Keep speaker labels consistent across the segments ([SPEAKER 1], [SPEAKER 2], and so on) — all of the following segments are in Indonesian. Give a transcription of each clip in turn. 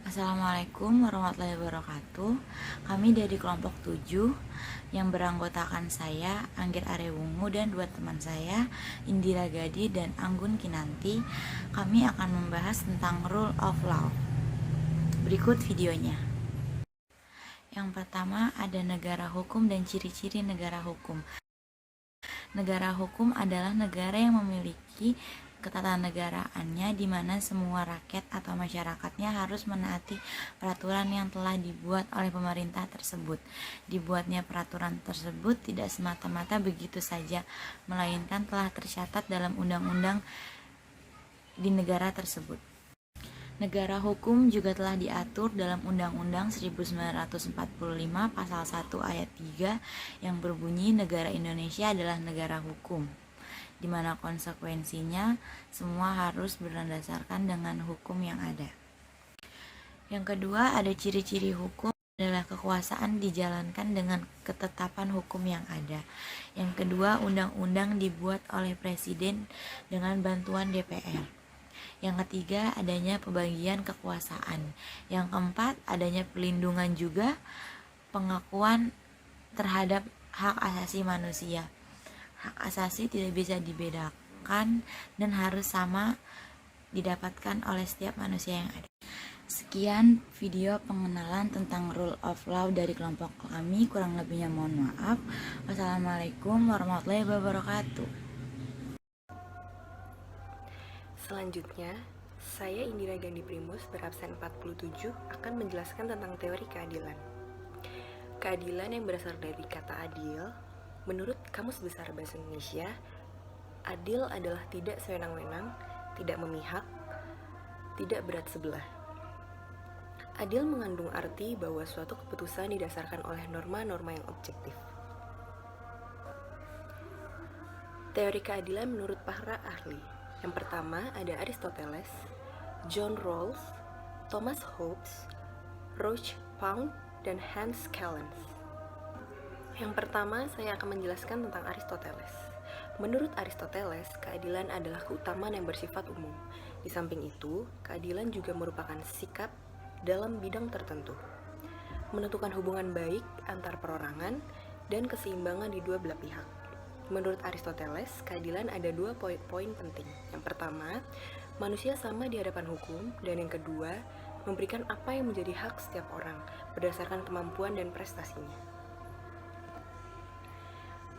[SPEAKER 1] Assalamualaikum warahmatullahi wabarakatuh. Kami dari kelompok 7 yang beranggotakan saya, Anggir Arewungu, dan dua teman saya, Indira Gadi dan Anggun Kinanti. Kami akan membahas tentang rule of law. Berikut videonya. Yang pertama ada negara hukum dan ciri-ciri negara hukum. Negara hukum adalah negara yang memiliki ketatanegaraannya di mana semua rakyat atau masyarakatnya harus menaati peraturan yang telah dibuat oleh pemerintah tersebut. Dibuatnya peraturan tersebut tidak semata-mata begitu saja, melainkan telah tercatat dalam undang-undang di negara tersebut. Negara hukum juga telah diatur dalam Undang-Undang 1945 Pasal 1 Ayat 3 yang berbunyi negara Indonesia adalah negara hukum, di mana konsekuensinya semua harus berdasarkan dengan hukum yang ada. Yang kedua, ada ciri-ciri hukum adalah kekuasaan dijalankan dengan ketetapan hukum yang ada. Yang kedua, undang-undang dibuat oleh presiden dengan bantuan DPR. Yang ketiga, adanya pembagian kekuasaan. Yang keempat, adanya perlindungan juga pengakuan terhadap hak asasi manusia. Hak asasi tidak bisa dibedakan dan harus sama didapatkan oleh setiap manusia yang ada. Sekian video pengenalan tentang rule of law dari kelompok kami. Kurang lebihnya mohon maaf. Wassalamualaikum warahmatullahi wabarakatuh.
[SPEAKER 2] Selanjutnya, saya Indira Gandhi Primus berabsen 47 akan menjelaskan tentang teori keadilan. Keadilan yang berasal dari kata adil, menurut Kamus Besar Bahasa Indonesia, adil adalah tidak sewenang-wenang, tidak memihak, tidak berat sebelah. Adil mengandung arti bahwa suatu keputusan didasarkan oleh norma-norma yang objektif. Teori keadilan menurut para ahli. Yang pertama ada Aristoteles, John Rawls, Thomas Hobbes, Roch Pound, dan Hans Callens. Yang pertama saya akan menjelaskan tentang Aristoteles. Menurut Aristoteles, keadilan adalah keutamaan yang bersifat umum. Di samping itu, keadilan juga merupakan sikap dalam bidang tertentu, menentukan hubungan baik antar perorangan dan keseimbangan di dua belah pihak. Menurut Aristoteles, keadilan ada dua poin penting. Yang pertama, manusia sama di hadapan hukum, dan yang kedua, memberikan apa yang menjadi hak setiap orang berdasarkan kemampuan dan prestasinya.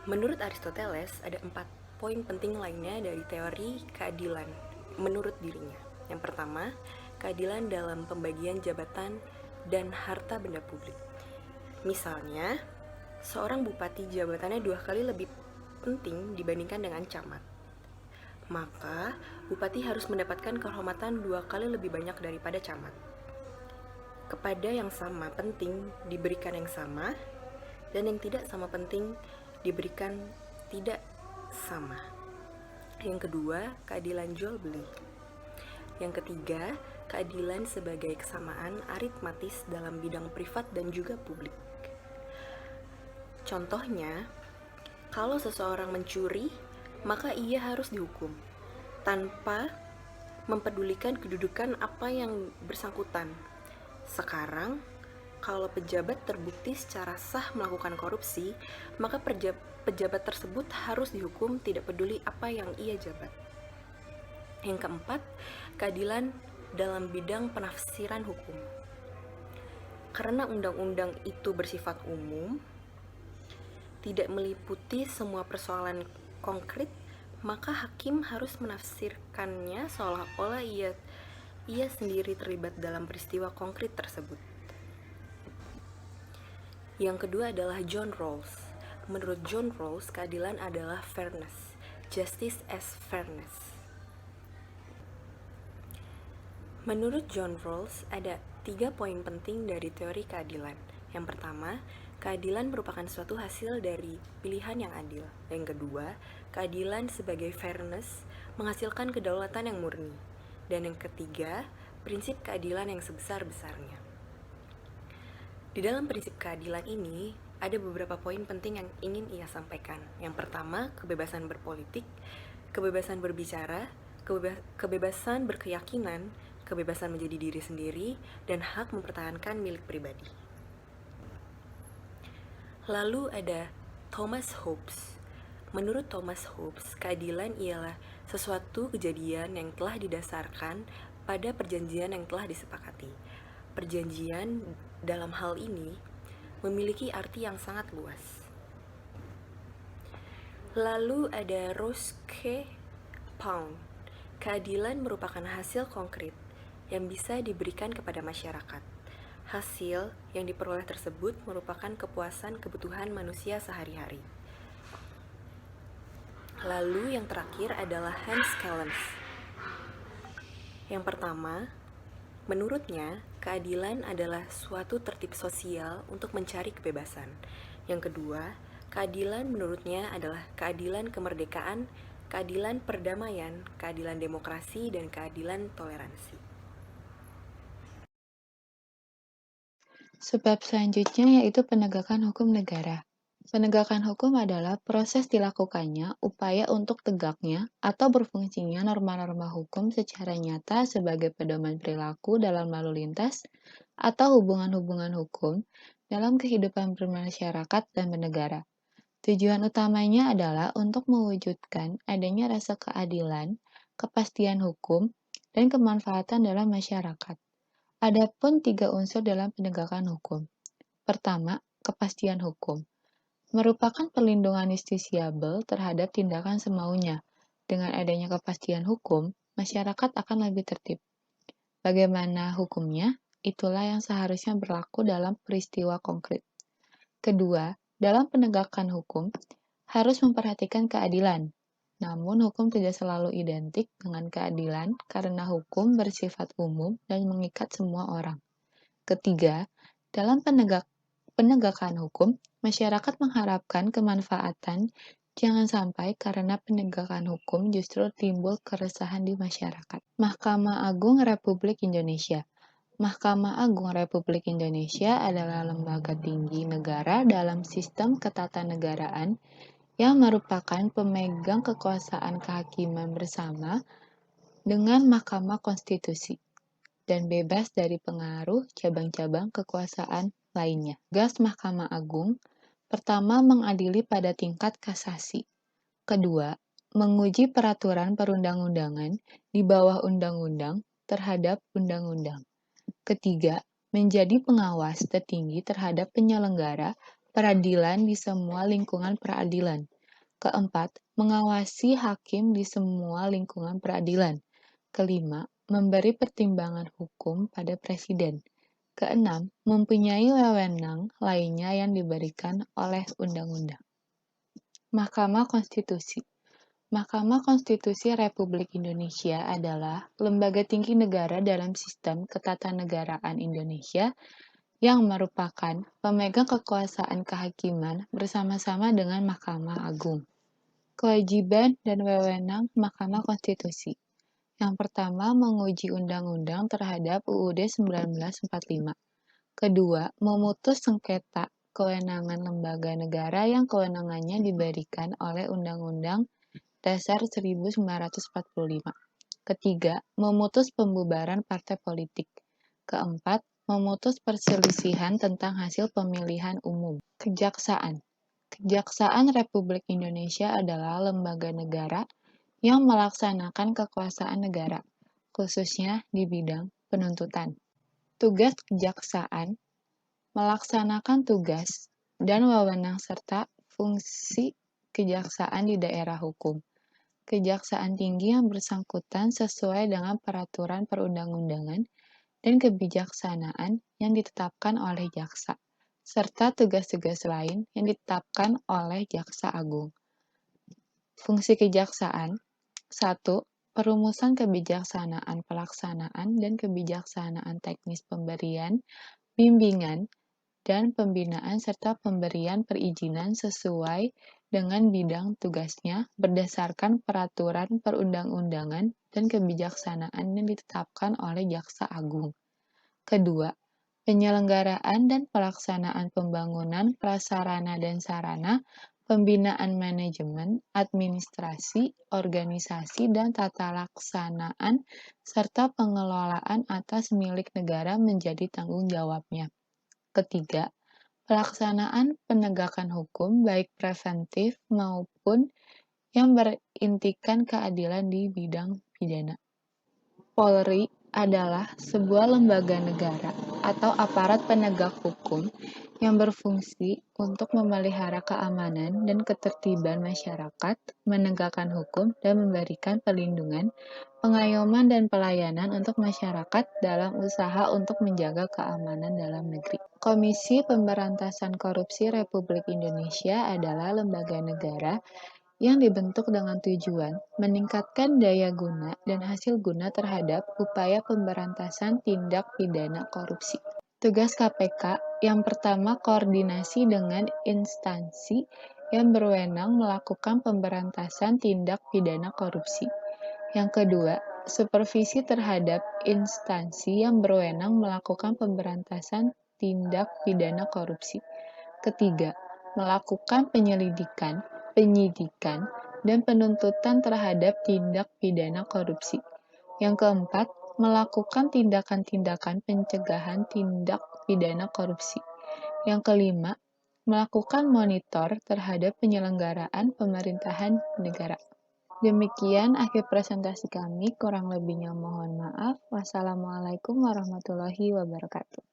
[SPEAKER 2] Menurut Aristoteles, ada 4 poin penting lainnya dari teori keadilan menurut dirinya. Yang pertama, keadilan dalam pembagian jabatan dan harta benda publik. Misalnya, seorang bupati jabatannya 2 kali lebih penting dibandingkan dengan camat. Maka, bupati harus mendapatkan kehormatan 2 kali lebih banyak daripada camat. Kepada yang sama penting diberikan yang sama, dan yang tidak sama penting diberikan tidak sama. Yang kedua, keadilan jual beli. Yang ketiga, keadilan sebagai kesamaan aritmatis dalam bidang privat dan juga publik. Contohnya, kalau seseorang mencuri, maka ia harus dihukum tanpa mempedulikan kedudukan apa yang bersangkutan. Sekarang, kalau pejabat terbukti secara sah melakukan korupsi, maka pejabat tersebut harus dihukum tidak peduli apa yang ia jabat. Yang keempat, keadilan dalam bidang penafsiran hukum. Karena undang-undang itu bersifat umum, tidak meliputi semua persoalan konkret, maka hakim harus menafsirkannya seolah-olah ia sendiri terlibat dalam peristiwa konkret tersebut. Yang kedua adalah John Rawls. Menurut John Rawls, keadilan adalah fairness, justice as fairness. Menurut John Rawls, ada 3 poin penting dari teori keadilan. Yang pertama, keadilan merupakan suatu hasil dari pilihan yang adil. Yang kedua, keadilan sebagai fairness menghasilkan kedaulatan yang murni. Dan yang ketiga, prinsip keadilan yang sebesar-besarnya. Di dalam prinsip keadilan ini, ada beberapa poin penting yang ingin ia sampaikan. Yang pertama, kebebasan berpolitik, kebebasan berbicara, kebebasan berkeyakinan, kebebasan menjadi diri sendiri, dan hak mempertahankan milik pribadi. Lalu ada Thomas Hobbes. Menurut Thomas Hobbes, keadilan ialah sesuatu kejadian yang telah didasarkan pada perjanjian yang telah disepakati. Perjanjian dalam hal ini memiliki arti yang sangat luas. Lalu ada Roscoe Pound. Keadilan merupakan hasil konkret yang bisa diberikan kepada masyarakat. Hasil yang diperoleh tersebut merupakan kepuasan kebutuhan manusia sehari-hari. Lalu yang terakhir adalah Hans Kellens. Yang pertama, menurutnya keadilan adalah suatu tertib sosial untuk mencari kebebasan. Yang kedua, keadilan menurutnya adalah keadilan kemerdekaan, keadilan perdamaian, keadilan demokrasi, dan keadilan toleransi.
[SPEAKER 3] Sebab selanjutnya yaitu penegakan hukum negara. Penegakan hukum adalah proses dilakukannya upaya untuk tegaknya atau berfungsinya norma-norma hukum secara nyata sebagai pedoman perilaku dalam lalu lintas atau hubungan-hubungan hukum dalam kehidupan bermasyarakat dan bernegara. Tujuan utamanya adalah untuk mewujudkan adanya rasa keadilan, kepastian hukum, dan kemanfaatan dalam masyarakat. Adapun 3 unsur dalam penegakan hukum. Pertama, kepastian hukum. Merupakan perlindungan justisiabel terhadap tindakan semaunya. Dengan adanya kepastian hukum, masyarakat akan lebih tertib. Bagaimana hukumnya? Itulah yang seharusnya berlaku dalam peristiwa konkret. Kedua, dalam penegakan hukum, harus memperhatikan keadilan. Namun, hukum tidak selalu identik dengan keadilan karena hukum bersifat umum dan mengikat semua orang. Ketiga, dalam penegakan hukum, masyarakat mengharapkan kemanfaatan, jangan sampai karena penegakan hukum justru timbul keresahan di masyarakat. Mahkamah Agung Republik Indonesia. Mahkamah Agung Republik Indonesia adalah lembaga tinggi negara dalam sistem ketatanegaraan yang merupakan pemegang kekuasaan kehakiman bersama dengan Mahkamah Konstitusi dan bebas dari pengaruh cabang-cabang kekuasaan lainnya. Tugas Mahkamah Agung, pertama mengadili pada tingkat kasasi. Kedua, menguji peraturan perundang-undangan di bawah undang-undang terhadap undang-undang. Ketiga, menjadi pengawas tertinggi terhadap penyelenggara peradilan di semua lingkungan peradilan. Keempat, mengawasi hakim di semua lingkungan peradilan. Kelima, memberi pertimbangan hukum pada presiden. Keenam, mempunyai wewenang lainnya yang diberikan oleh undang-undang. Mahkamah Konstitusi. Mahkamah Konstitusi Republik Indonesia adalah lembaga tinggi negara dalam sistem ketatanegaraan Indonesia yang merupakan pemegang kekuasaan kehakiman bersama-sama dengan Mahkamah Agung. Kewajiban dan wewenang Mahkamah Konstitusi. Yang pertama, menguji undang-undang terhadap UUD 1945. Kedua, memutus sengketa kewenangan lembaga negara yang kewenangannya diberikan oleh Undang-Undang Dasar 1945. Ketiga, memutus pembubaran partai politik. Keempat, memutus perselisihan tentang hasil pemilihan umum. Kejaksaan. Kejaksaan Republik Indonesia adalah lembaga negara yang melaksanakan kekuasaan negara, khususnya di bidang penuntutan. Tugas kejaksaan melaksanakan tugas dan wewenang serta fungsi kejaksaan di daerah hukum. Kejaksaan tinggi yang bersangkutan sesuai dengan peraturan perundang-undangan dan kebijaksanaan yang ditetapkan oleh jaksa, serta tugas-tugas lain yang ditetapkan oleh Jaksa Agung. Fungsi kejaksaan 1. Perumusan kebijaksanaan pelaksanaan dan kebijaksanaan teknis pemberian, bimbingan, dan pembinaan serta pemberian perizinan sesuai dengan bidang tugasnya berdasarkan peraturan perundang-undangan dan kebijaksanaan yang ditetapkan oleh Jaksa Agung. Kedua, penyelenggaraan dan pelaksanaan pembangunan prasarana dan sarana pembinaan manajemen, administrasi, organisasi, dan tata laksanaan, serta pengelolaan atas milik negara menjadi tanggung jawabnya. Ketiga, pelaksanaan penegakan hukum baik preventif maupun yang berintikan keadilan di bidang pidana. Polri adalah sebuah lembaga negara atau aparat penegak hukum yang berfungsi untuk memelihara keamanan dan ketertiban masyarakat, menegakkan hukum, dan memberikan perlindungan, pengayoman, dan pelayanan untuk masyarakat dalam usaha untuk menjaga keamanan dalam negeri. Komisi Pemberantasan Korupsi Republik Indonesia adalah lembaga negara yang dibentuk dengan tujuan meningkatkan daya guna dan hasil guna terhadap upaya pemberantasan tindak pidana korupsi. Tugas KPK yang pertama, koordinasi dengan instansi yang berwenang melakukan pemberantasan tindak pidana korupsi. Yang kedua, supervisi terhadap instansi yang berwenang melakukan pemberantasan tindak pidana korupsi. Ketiga, melakukan penyelidikan, penyidikan, dan penuntutan terhadap tindak pidana korupsi. Yang keempat, melakukan tindakan-tindakan pencegahan tindak pidana korupsi. Yang kelima, melakukan monitor terhadap penyelenggaraan pemerintahan negara. Demikian akhir presentasi kami, kurang lebihnya mohon maaf. Wassalamualaikum warahmatullahi wabarakatuh.